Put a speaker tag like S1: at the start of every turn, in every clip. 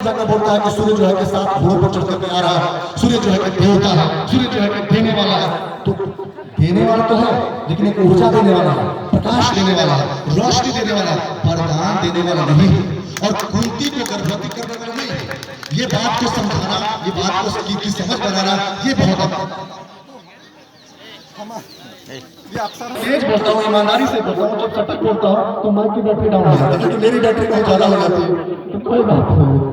S1: जाकर बोलता है कि सूर्य जो है कि 7 घोड़ों पर चढ़ करके आ रहा है, सूर्य जो है कि देवता है, सूर्य जो है कि देने वाला है। तो देने वाला तो है, लेकिन एक ऊर्जा देने वाला है, प्रकाश देने वाला है, रोशनी देने वाला है, वरदान देने वाला नहीं है, और कुंती को गर्भवती करने वाला नहीं है। ये बात को समझाना, ये बात को की समझ बनाना, ये बहुत ये अक्सर तेज बोलता हूँ, ईमानदारी से बोलता हूँ, जब सटीक बोलता हूँ तो माइक की बैटरी डाउन हो जाती है, क्योंकि मेरी बैटरी बहुत ज्यादा हो जाती है। तो कोई बात नहीं,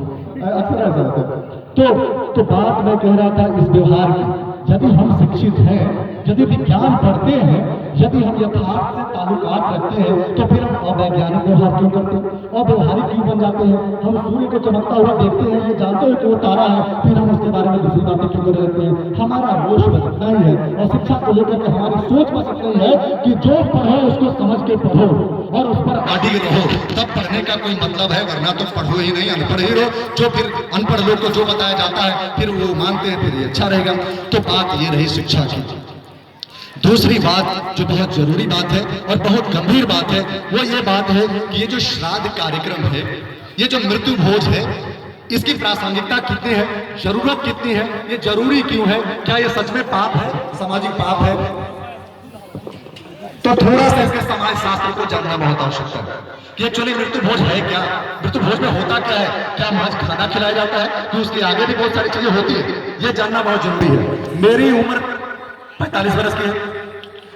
S1: अक्सर ऐसा होता है। तो बात मैं कह रहा था इस व्यवहार की, यदि हम शिक्षित हैं, यदि विज्ञान पढ़ते हैं, यदि हम यथार्थ से ताल्लुकात रखते हैं, तो फिर हम अवैज्ञानिक व्यवहार क्यों करते हैं, अव्यवहारिक क्यों बन जाते हैं। हम सूर्य को चमकता हुआ देखते हैं, ये जानते हैं कि वो तारा है, फिर हम उसके बारे में दूसरी बातें क्यों कर लेते हैं। हमारा रोष बस इतना ही है, और शिक्षा को लेकर के हमारी सोच बस इतना ही है कि जो पढ़ो उसको समझ के पढ़ो और उस पर अडिग रहो, तब पढ़ने का कोई मतलब है, वरना तो पढ़ो ही नहीं, अनपढ़ ही रहो। जो फिर अनपढ़ लोग को जो बताया जाता है फिर वो मानते हैं, फिर ये अच्छा रहेगा। तो बात ये रही शिक्षा की। दूसरी बात जो बहुत जरूरी बात है और बहुत गंभीर बात है, वो ये बात है कि ये जो श्राद्ध कार्यक्रम है, ये जो मृत्यु भोज है, इसकी प्रासंगिकता कितनी है, जरूरत कितनी है, ये जरूरी क्यों है, क्या ये सच में पाप है, सामाजिक पाप है। तो थोड़ा सा इसके समाज शास्त्र को जानना बहुत आवश्यकता है कि एक्चुअली मृत्यु भोज है क्या, मृत्यु भोज में होता क्या है, क्या महज खाना खिलाया जाता है कि उसके आगे भी बहुत सारी चीजें होती है, ये जानना बहुत जरूरी है। मेरी उम्र 45 वर्ष की है।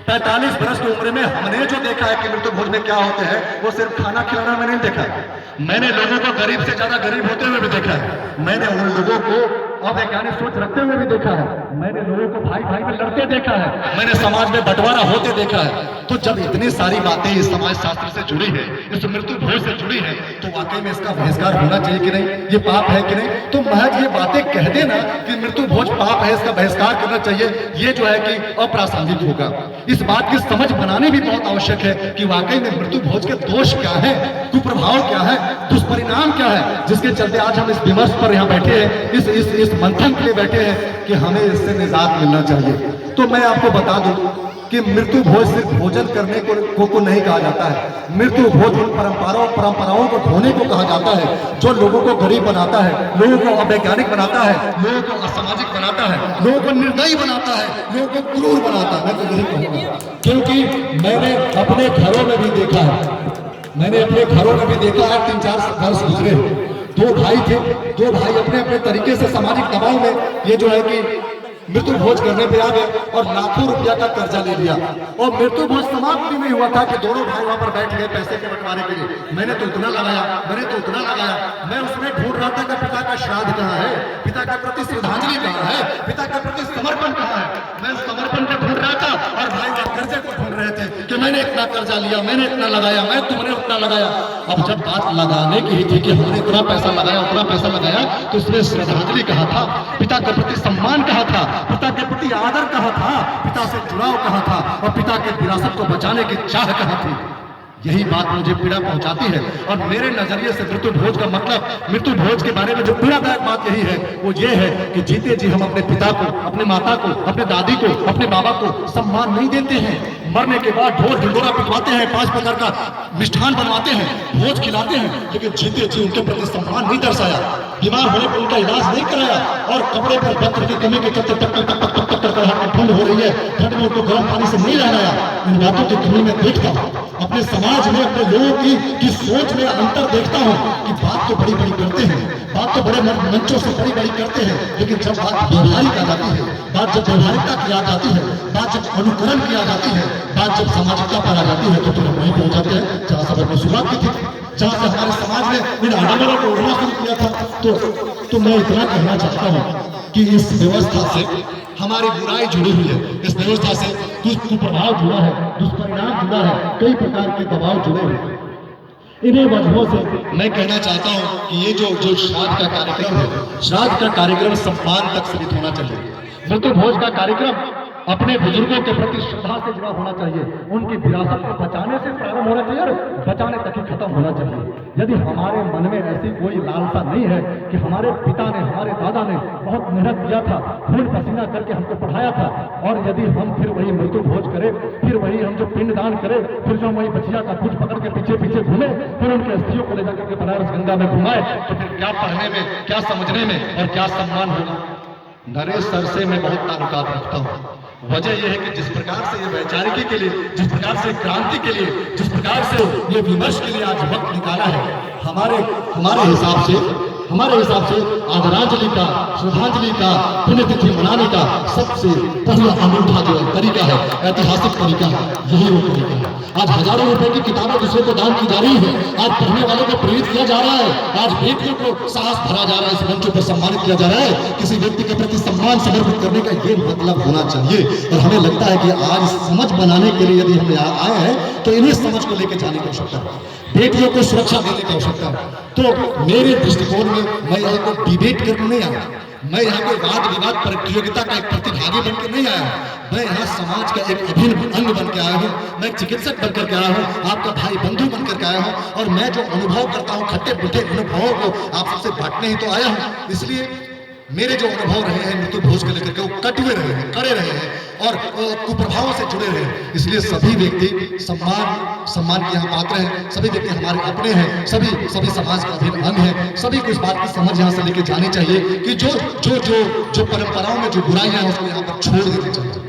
S1: 45 वर्ष की उम्र में हमने जो देखा है कि मृत्यु भोज में क्या होते हैं, वो सिर्फ खाना खिलाना मैंने नहीं देखा है। मैंने लोगों को गरीब से ज्यादा गरीब होते हुए भी देखा है। मैंने उन लोगों को अवैज्ञानिक सोच रखते हुए भी देखा है। मैंने लोगों को भाई भाई में लड़ते देखा है। मैंने समाज में बंटवारा होते देखा है। तो जब इतनी सारी बातें इस समाज शास्त्र से जुड़ी है, इस मृत्यु भोज से जुड़ी है, तो वाकई में इसका बहिष्कार होना चाहिए कि नहीं, ये पाप है कि नहीं। तो महज ये बातें कह देना कि मृत्यु भोज पाप है, इसका बहिष्कार करना चाहिए, ये जो है कि अप्रासंगिक होगा। इस बात की समझ बनानी भी बहुत आवश्यक है कि वाकई में मृत्यु भोज के दोष क्या है, कुप्रभाव क्या है, दुष्परिणाम क्या है, जिसके चलते आज हम इस विमर्श पर यहाँ बैठे हैं, इस मंथन के लिए बैठे हैं कि हमें इससे निजात मिलना चाहिए। तो मैं आपको बता दूं कि मृत्यु भोज सिर्फ भोजन करने को नहीं कहा जाता है। मृत्यु भोज उन परंपराओं को ढोने को कहा जाता है जो लोगों को गरीब बनाता है, लोगों को अवैज्ञानिक बनाता है, लोगों को असामाजिक बनाता है, लोगों को निर्दयी बनाता है, लोगों को क्रूर बनाता है। मैं तो यही कहूँगा, क्योंकि मैंने अपने घरों में भी देखा है, मैंने अपने घरों में भी देखा है। 3-4 वर्ष गुजरे, 2 भाई थे, 2 भाई अपने अपने तरीके से सामाजिक दबाव में ये जो है कि मृत्यु भोज करने पे आ गए और लाखों रुपया का कर्जा ले लिया, और मृत्यु भोज समाप्त भी नहीं हुआ था कि दोनों भाई वहां पर बैठ गए पैसे के बंटवारे के लिए। मैंने तो इतना लगाया, मैंने तो उतना लगाया। मैं उसमें ढूंढ रहा था कि पिता का श्राद्ध कहाँ है, पिता के प्रति श्रद्धांजलि कहाँ है, पिता के प्रति समर्पण कहाँ है। मैं समर्पण को ढूंढ रहा था और भाई कर्जे को ढूंढ रहे थे कि मैंने इतना कर्जा लिया, मैंने इतना लगाया, मैं तुमने उतना लगाया। अब जब बात लगाने की ही थी कि हमने इतना पैसा लगाया, उतना पैसा लगाया, तो उसमें श्रद्धांजलि कहाँ था, पिता के प्रति सम्मान कहाँ था, पिता के प्रति आदर कहाँ था, पिता से जुड़ाव कहाँ था, और पिता के विरासत को बचाने की चाह कहाँ थी। यही बात मुझे पीड़ा पहुंचाती है। और मेरे नजरिए से मृत्यु भोज का मतलब, मृत्यु भोज के बारे में जो पीड़ादायक बात यही है, वो ये है कि जीते जी हम अपने पिता को, अपने माता को, अपने दादी को, अपने बाबा को सम्मान नहीं देते हैं। मरने के बाद ढोल ढिंडोरा पिटवाते हैं, 5 प्रकार का मिष्ठान बनवाते हैं, भोज खिलाते हैं, लेकिन जीते जी उनके प्रति सम्मान नहीं दर्शाया, बीमार होने पर उनका इलाज नहीं कराया, और कपड़े पर वस्त्र की कमी के चलते टक टक टक टक टक कर ठंड हो रही है, ठंड में उनको गर्म पानी से नहीं रहना। इन बातों की कमी में देखता हूँ अपने समाज में, अपने लोगों की सोच में अंतर देखता हूँ कि बात तो बड़ी बड़ी करते हैं, बात तो बड़े मंचों से बड़ी बड़ी करते हैं, लेकिन जब बात व्यवहारिक आ जाती है, बात जब व्यवहारिकता की आ जाती है, बात जब अनुकरण की आ जाती है, बात जब सामाजिकता पर आ जाती है, तो तुम वहीं पहुंच जाते हैं जहाँ सबक में शुरुआत की थी, जहाँ से हमारे समाज ने इन आडम्बरों को उड़ना शुरू किया था। तो मैं इतना कहना चाहता हूँ कि इस व्यवस्था से हमारी बुराई जुड़ी हुई है, इस व्यवस्था से कुछ कुप्रभाव जुड़ा है, दुष्परिणाम जुड़ा है, कई प्रकार के दबाव जुड़े हैं। इन्हीं वजहों से मैं कहना चाहता हूं कि ये जो श्राद्ध का कार्यक्रम है, श्राद्ध का कार्यक्रम सम्मान तक सीमित होना चाहिए। मृत्यु भोज का कार्यक्रम अपने बुजुर्गों के प्रति श्रद्धा से जुड़ा होना चाहिए, उनकी विरासत को बचाने से प्रारंभ होना चाहिए और बचाने तक ही खत्म होना चाहिए। यदि हमारे मन में ऐसी कोई लालसा नहीं है कि हमारे पिता ने, हमारे दादा ने बहुत मेहनत किया था, खून पसीना करके हमको पढ़ाया था, और यदि हम फिर वही मृत्यु भोज करें, फिर वही हम जो पिंडदान करें, फिर जो हम वही बचिया का कुछ पकड़ के पीछे पीछे घूमे, फिर उनके अस्थियों को ले जाकर के बनारस गंगा में घुमाए, तो फिर क्या पढ़ने में, क्या समझने में और क्या सम्मान होगा। नरेश सर से मैं बहुत ताल्लुकात रखता हूँ। वजह यह है कि जिस प्रकार से ये वैचारिकी के लिए, जिस प्रकार से क्रांति के लिए, जिस प्रकार से ये विमर्श के लिए आज वक्त निकाला है, हमारे हिसाब से आदरांजलि का, श्रद्धांजलि का, पुण्यतिथि मनाने का सबसे पहला अनूठा जो तरीका है, ऐतिहासिक तरीका है, यही वो तरीका है। आज हजारों रुपए की किताबें दूसरे को दान की जा रही है, आज पढ़ने वालों को प्रेरित किया जा रहा है, आज बेटियों को साहस भरा जा रहा है, इस मंचों पर सम्मानित किया जा रहा है। किसी व्यक्ति के प्रति सम्मान समर्पित करने का ये मतलब होना चाहिए। और हमें लगता है कि आज समझ बनाने के लिए यदि हम यहाँ आए हैं तो इन्हीं समझ को लेकर जाने की आवश्यकता है, बेटियों को सुरक्षा देने की आवश्यकता है। तो मेरे दृष्टिकोण में मैं यहाँ को डिबेट करने नहीं आया, मैं यहाँ कोई वाद विवाद प्रतियोगिता का एक प्रतिभागी बनकर नहीं आया, मैं यहाँ समाज का एक अभिन्न अंग बन के आया हूँ, मैं एक चिकित्सक बनकर के आया हूँ, आपका भाई बंधु बनकर के आया हूँ, और मैं जो अनुभव करता हूँ खट्टे मीठे अनुभवों को आप सबसे बांटने ही तो आया हूँ। इसलिए मेरे जो अनुभव रहे हैं मृत्यु भोज को लेकर के वो कटुए रहे हैं, कड़े रहे हैं और कुप्रभावों से जुड़े रहे हैं। इसलिए सभी व्यक्ति सम्मान के यहाँ पात्र हैं, सभी व्यक्ति हमारे अपने हैं, सभी समाज का अभिन्न अंग है। सभी को इस बात की समझ यहाँ से लेके जानी चाहिए कि जो परंपराओं में जो बुराइयां हैं उसको यहाँ पर छोड़ देनी चाहिए।